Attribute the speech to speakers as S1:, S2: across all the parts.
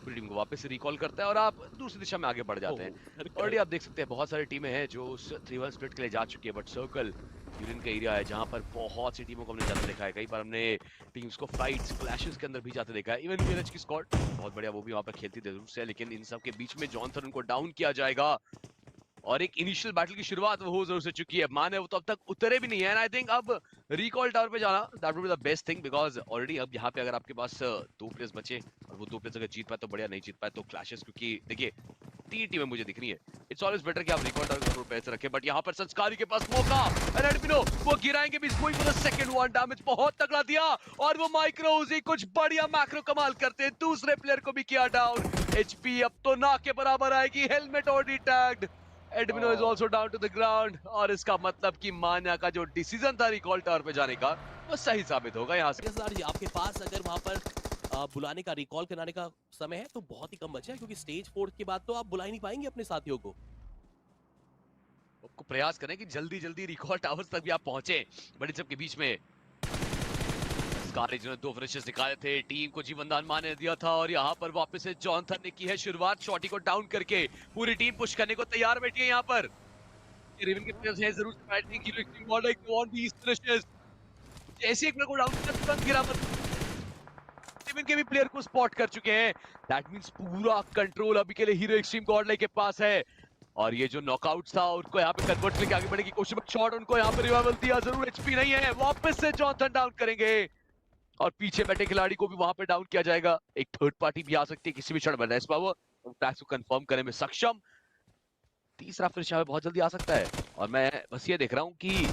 S1: पूरी टीम को वापस से रिकॉल करता है और आप दूसरी दिशा में आगे बढ़ जाते हैं। ऑलरेडी आप देख सकते हैं बहुत सारी टीमें हैं जो उस 3-1 स्प्लिट के लिए जा चुकी है, बट सर्कल यूनियन का एरिया है जहां पर बहुत सी टीमों को हमने जाते देखा है। कई बार हमने टीम्स को फाइट्स क्लैशेस के अंदर भी जाते देखा है। इवन वीएनएच की स्क्वाड बहुत बढ़िया, वो भी वहां पर खेलती जरूर से है, लेकिन इन सब के बीच में जॉनसन उनको डाउन किया जाएगा और एक इनिशियल बैटल की शुरुआत वो हो जरूर से चुकी है। माने वो तो अब तक उतरे भी नहीं है, एंड आई थिंक अब रिकॉल टावर पे जाना that would be the best thing, because already अब यहाँ पे अगर आपके पास दो प्लेयर्स बचे और वो दो प्लेयर्स अगर जीत पाए तो बढ़िया, नहीं जीत पाए तो क्लैशेस, क्योंकि देखिए 3 टीमें मुझे दिख रही है। इट्स ऑलवेज बेटर कि आप रिकॉल टावर पे पैसे रखें, बट यहाँ पर संस्कारी के पास मौका, एंड एडमिनो वो गिराएंगे भी, going for the second one, damage बहुत तगड़ा दिया और वो माइक्रोजी कुछ बढ़िया मैक्रो कमाल करते हैं, दूसरे प्लेयर को भी किया डाउन। एचपी अब तो ना के बराबर आएगी, हेलमेट ऑलरेडी टैग्ड, एडमिनो is also down to the ground, और इसका मतलब कि मान्या का जो डिसीजन था रिकॉल टावर पे जाने का वो सही साबित होगा यहाँ से।
S2: सर जी आपके पास अगर वहां पर बुलाने का रिकॉल कराने का समय है तो बहुत ही कम बचा है, क्योंकि स्टेज 4 के बाद तो आप बुला ही नहीं पाएंगे अपने साथियों को।
S1: प्रयास करें कि जल्दी जल्दी रिकॉल टावर्स तक भी आप पहुंचे, बट इन सब के बीच में स्कारी जिन्होंने 2 फिनिशेस निकाले थे, टीम को जीवनदान माने दिया था, और यहाँ पर वापस से जॉनसन ने की है शुरुआत, शॉटी को डाउन करके पूरी टीम पुश करने को तैयार बैठी है यहाँ पर। रेवन के प्लेयर्स हैं जरूर से फाइटिंग की, extreme ball like on these finishes, जैसे एक प्लेयर को डाउन किया तुरंत गिरा, रेवन के भी प्लेयर को स्पॉट कर चुके हैं। दैट मींस पूरा कंट्रोल अभी के लिए हीरो एक्सट्रीम गॉडलाइक के पास है, और ये जो नॉकआउट था उनको यहाँ पे कन्वर्ट करके आगे बढ़ने की कोशिश, बट शॉट उनको यहाँ पे रिवाइवल दिया जरूर, एचपी नहीं है, वापस से जॉनसन डाउन करेंगे और पीछे बैठे खिलाड़ी को भी वहां पे डाउन किया जाएगा। एक थर्ड पार्टी भी आ सकती है किसी भी क्षण में, रेस पावर टैक्स को कंफर्म करने में सक्षम, तीसरा फिनिश यहाँ पे बहुत जल्दी आ सकता है, और मैं बस ये देख रहा हूँ कि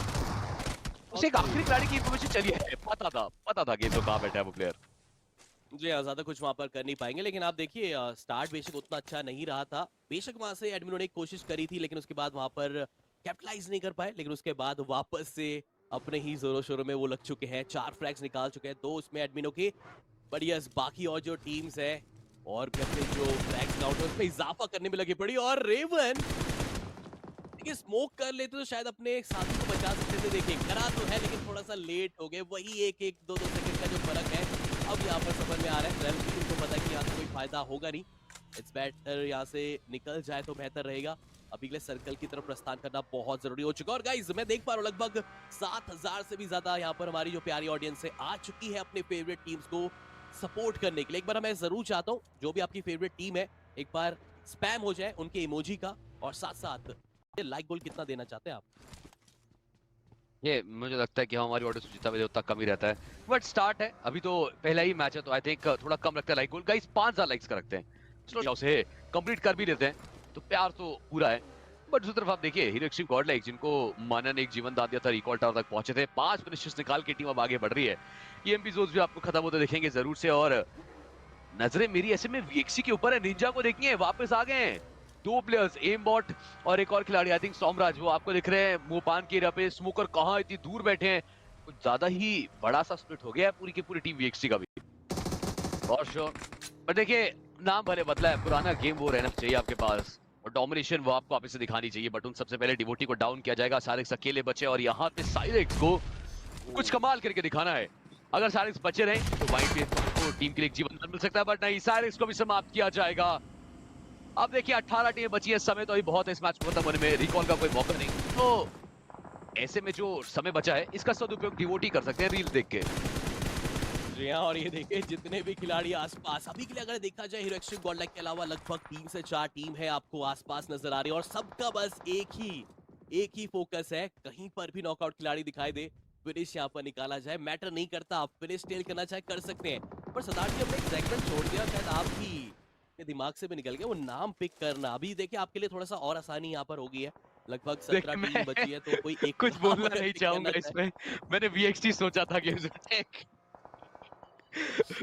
S1: उसे एक आखिरी खिलाड़ी की इन्फॉर्मेशन चली है, पता था गेम तो कहाँ बैठा है वो प्लेयर।
S2: जी हाँ, ज्यादा कुछ वहां पर कर नहीं पाएंगे, लेकिन आप देखिए स्टार्ट बेशक उतना अच्छा नहीं रहा था, बेशक वहां से एडमिनो ने एक कोशिश करी थी, लेकिन उसके बाद वहां पर कैपिटलाइज नहीं कर पाए, लेकिन उसके बाद वापस से अपने ही जोरों शोरों में वो लग चुके हैं, 4 फ्रैग्स निकाल चुके हैं, 2 उसमें एडमिनो के। बट यस, बाकी और जो टीम्स है और भी अपने जो फ्रैग्स काउंट है उसमें इजाफा करने में लगी पड़ी, और रेवन देखिए स्मोक कर लेते तो शायद अपने साथी को बचा सकते थे। देखिए करा तो है, लेकिन थोड़ा सा लेट हो गए, वही एक एक दो दो सेकंड का जो फर्क है अब यहाँ पर समझ में आ रहा है। रेल भी उनको पता है कि यहाँ से कोई फायदा होगा नहीं, इट्स बेटर यहाँ से निकल जाए तो बेहतर रहेगा। अभी के लिए सर्कल की तरफ प्रस्थान करना बहुत जरूरी हो चुका है, और गाइस मैं देख पा रहा हूँ लगभग 7000 से भी ज्यादा यहाँ पर हमारी जो प्यारी ऑडियंस है आ चुकी है अपने फेवरेट टीम्स को सपोर्ट करने के लिए। एक बार मैं जरूर चाहता हूँ जो भी आपकी फेवरेट टीम है एक बार स्पैम हो जाए उनके इमोजी का, और साथ साथ लाइक गोल कितना देना चाहते हैं आप?
S1: ये मुझे लगता है कि हमारी ऑडियंस जितना भी उतना कम ही रहता है, बट स्टार्ट है, अभी तो पहला ही मैच है, तो आई थिंक थोड़ा कम लगता है लाइक गोल। गाइस 5000 लाइक्स का रखते हैं, चलो उसे कंप्लीट कर भी लेते हैं तो प्यार तो पूरा है। बट दूसरी तरफ आप देखिए हीरो एक्सट्रीम गॉडलाइक जिनको माना ने एक जीवन दान दिया था, रिकॉल टावर तक पहुंचे थे, 5 फिनिशेस निकाल के टीम अब आगे बढ़ रही है। ईएमपी जोन्स भी आपको खत्म होते दिखेंगे जरूर से, और नजरें मेरी ऐसे में वीएक्सी के ऊपर है, निंजा को देखिए वापस आ गए हैं 2 प्लेयर्स, एम बॉट और एक और खिलाड़ी आई थिंक सोमराज, वो आपको दिख रहे हैं मुंहपान के एरिया पे। स्मोकर कहां इतनी दूर बैठे हैं, कुछ ज्यादा ही बड़ा सा स्प्लिट हो गया है पूरी की पूरी टीम वीएक्सी का भी, और श्योर। पर देखिए नाम भले बदला है, पुराना गेम वो रहना चाहिए आपके पास, और डोमिनेशन वो आपको वापस से दिखानी चाहिए, बट उन सबसे पहले डिवोटी को डाउन किया जाएगा। साइरेक्स अकेले बचे और यहाँ पे साइरेक्स को कुछ कमाल करके दिखाना है, अगर साइरेक्स बचे रहे तो वाइट पे को टीम के लिए जीवन मिल सकता है, बट नहीं, साइरेक्स को भी समाप्त किया जाएगा। अब देखिए 18 टीमें बची है, समय तो अभी बहुत है इस मैच को खत्म होने में, रिकॉल का कोई मौका नहीं, तो ऐसे में जो समय बचा है इसका सदुपयोग डिवोटी कर सकते हैं रील देख के।
S2: जी हाँ, और ये देखिए जितने भी खिलाड़ी आसपास अभी के लिए अगर देखा जाए हीरो एक्सट्रीम गॉडलाइक के अलावा लगभग 3 से 4 टीम है आपको आसपास नजर आ रही है, और सबका बस एक ही फोकस है, कहीं पर भी नॉकआउट खिलाड़ी दिखाई दे फिनिश यहाँ पर निकाला जाए, मैटर नहीं करता आप फिनिश टेल करना चाहे कर सकते हैं। पर सरदार जी हमने एक सेगमेंट छोड़ दिया, शायद आपकी के दिमाग से भी निकल गया, वो नाम पिक करना। अभी देखिए आपके लिए थोड़ा सा और आसानी यहाँ पर हो गई है, लगभग 17
S1: देखिए
S2: टीम
S1: मैं
S2: बची है, तो कोई एक
S1: कुछ
S2: नाम
S1: बोलना
S2: अगर
S1: नहीं
S2: पिक करना
S1: चाहूंगा
S2: चाहे।
S1: इसमें, मैंने वीएक्सटी सोचा था गेम्स अटैक,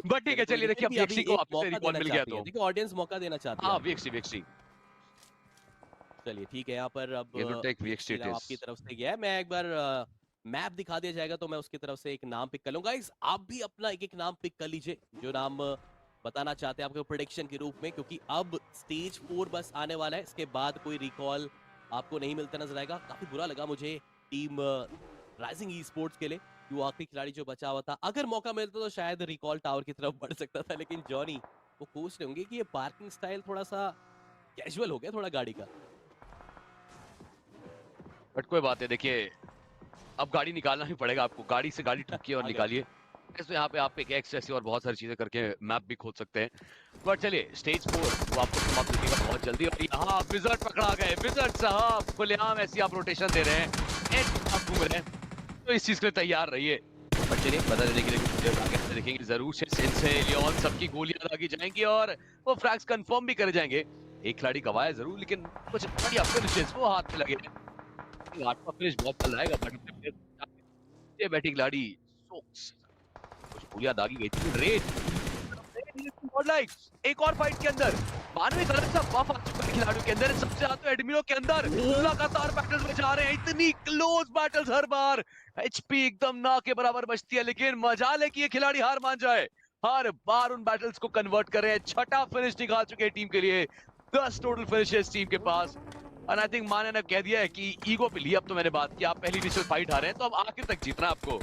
S1: बट ठीक
S2: चलिए
S1: है,
S2: कोई
S1: चलिए
S2: नहीं, फिर
S1: देखिए अब
S2: भी अभी
S1: वीएक्सटी को
S2: एक
S1: वापस से
S2: मौका
S1: रिकॉल
S2: देना
S1: मिल गया
S2: चाहती है,
S1: तो
S2: देखिए ऑडियंस मौका देना चाहती है
S1: हाँ
S2: आपको।
S1: वीएक्सटी वीएक्सटी
S2: चलिए ठीक है, यहाँ पर अब
S1: गेम टू टेक वीएक्सटी
S2: वीएक्सटी
S1: इट
S2: नाम
S1: इज।
S2: आपकी तरफ से गया है, मैं एक बार मैप दिखा दिया जाएगा तो मैं उसकी तरफ से एक नाम पिक कर लूंगा। गाइस आप भी अपना एक एक नाम पिक कर लीजिए, जो नाम बताना चाहते हैं आपके प्रोडिक्शन के रूप में, क्योंकि अब स्टेज 4 बस आने वाला है, इसके बाद कोई रिकॉल आपको नहीं मिलता नजर आएगा। काफी बुरा लगा मुझे टीम राइजिंग ई स्पोर्ट्स के लिए कि वो आखिरी खिलाड़ी जो बचा हुआ था, अगर मौका मिलता तो शायद रिकॉल टावर की तरफ बढ़ सकता था, लेकिन जॉनी वो कोच रहे होंगे कि ये पार्किंग स्टाइल थोड़ा सा कैजुअल हो गया थोड़ा गाड़ी का।
S1: बट कोई बात है, देखिए अब गाड़ी निकालना ही पड़ेगा आपको, गाड़ी से गाड़ी ठुकिए और
S2: आ गए।
S1: निकालिए। तो यहाँ पे आप एक एक्स जैसी और बहुत सारी चीजें करके मैप भी खोद सकते हैं। बट चलिए स्टेज 4 वो आपको समाप्त दिखेगा बहुत जल्दी। और यहाँ विज़र्ड पकड़ा गए, विज़र्ड साहब खुलेआम ऐसी आप रोटेशन दे रहे हैं, एंड आप घूम रहे हैं, तो इस चीज के लिए तैयार रहिए। बट चलिए बता देने के लिए कुछ आगे से देखेंगे जरूर से सेंसे लियोन सबकी गोलियां दागी जाएंगी और वो फ्रैग्स कंफर्म भी करे जाएंगे। एक खिलाड़ी गवाया जरूर, लेकिन कुछ बढ़िया फिनिशेस वो हाथ में लगे हैं। आठवां फिनिश बहुत चल रहा है, बट ये बैटिंग खिलाड़ी सोक्स कुछ गोलियां दागी गई थी। रेड लाइक एक और फाइट के अंदर मानवी गलत सा बफ आ चुका है खिलाड़ियों के अंदर, सबसे ज्यादा तो एडमिनो के अंदर लगातार बैटल्स में जा रहे हैं, इतनी क्लोज बैटल्स हर बार। एचपी एकदम ना के बराबर बचती है, लेकिन मजाल है कि ये खिलाड़ी हार मान जाए, हर बार उन बैटल्स को कन्वर्ट कर रहे हैं। छठा फिनिश निकाल चुके हैं टीम के लिए, 10 टोटल फिनिशेस टीम के पास। और आई थिंक माने ने कह दिया है कि ईगो पे ली अब तो मैंने बात की, आप पहली इनिशियल फाइट हारे हैं तो अब आखिर तक जीतना है आपको।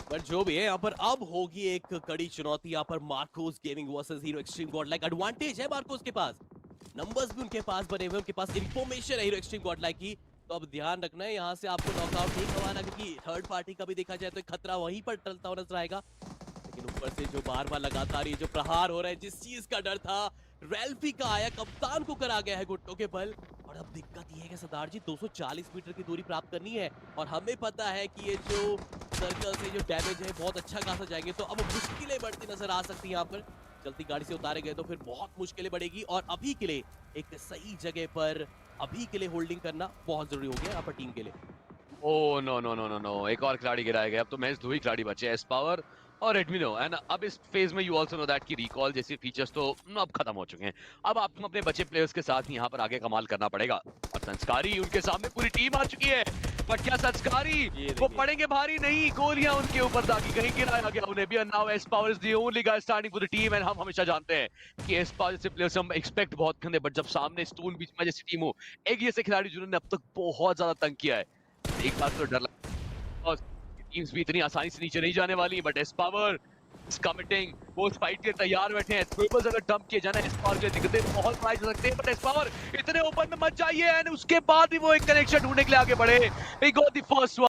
S2: पर जो भी है यहाँ पर अब होगी एक कड़ी चुनौती। यहाँ पर Marcos gaming versus hero extreme Godlike. Advantage है मार्कोस के पास, नंबर्स भी उनके पास बने हुए, उनके पास इंफॉर्मेशन है हीरो एक्सट्रीम गॉडलाइक की। तो अब ध्यान रखना है यहाँ से आपको नॉकआउट नहीं करवाना, क्योंकि थर्ड पार्टी का भी देखा जाए तो एक खतरा वहीं पर टलता हुआ नजर आएगा। लेकिन ऊपर से जो बार बार लगातार ये जो प्रहार हो रहा है, जिस चीज का डर था रेल्फी का आया, कप्तान को करा गया है घुटनों के बल। और अब दिक्कत ये है कि सरदार जी 240 मीटर की दूरी प्राप्त करनी है, और हमें पता है कि ये जो सर्कल से जो डैमेज है बहुत अच्छा खासा जाएंगे, तो अब मुश्किलें बढ़ती नजर आ सकती हैं। यहाँ पर चलती गाड़ी से उतारे गए तो फिर बहुत मुश्किलें बढ़ेगी, और अभी के लिए एक सही जगह पर अभी के लिए होल्डिंग करना बहुत जरूरी हो गया यहाँ पर टीम के लिए।
S1: Oh no no no no no, एक और खिलाड़ी गिराया गया। अब तो मैच 2 ही खिलाड़ी बचे, एस पावर और एडमिनो। एंड अब इस फेज में यू आल्सो नो दैट कि रिकॉल जैसे फीचर्स तो अब खत्म हो चुके हैं। अब आपको अपने बचे प्लेयर्स के साथ यहाँ पर आगे कमाल करना पड़ेगा। और संस्कारी उनके सामने पूरी टीम आ चुकी है, बट क्या संस्कारी वो पड़ेंगे भारी? नहीं, गोलियां उनके ऊपर दागी, कहीं गिराया गया उन्हें भी। Now S power is the only guy standing for the team. And हम हमेशा जानते हैं कि एस पावर जैसे प्लेयर्स हम एक्सपेक्ट बहुत करते हैं, बट जब सामने स्टोन बीच में जैसी टीम हो, एक जैसे खिलाड़ी जिन्होंने अब तक बहुत ज्यादा तंग किया है, एक बात तो डर लगता है। और टीम्स भी इतनी आसानी से नीचे नहीं जाने वाली, but S power is committing, वो फाइट के तैयार बैठे हैं। ट्रिपल्स अगर डंप किए जाना, एस पावर के दिक्कतें बहुत पाई जा सकते हैं, बट एस पावर इतने ओपन में मत जाइए। एंड उसके बाद भी वो एक कनेक्शन ढूंढने के लिए आगे बढ़े। He got the first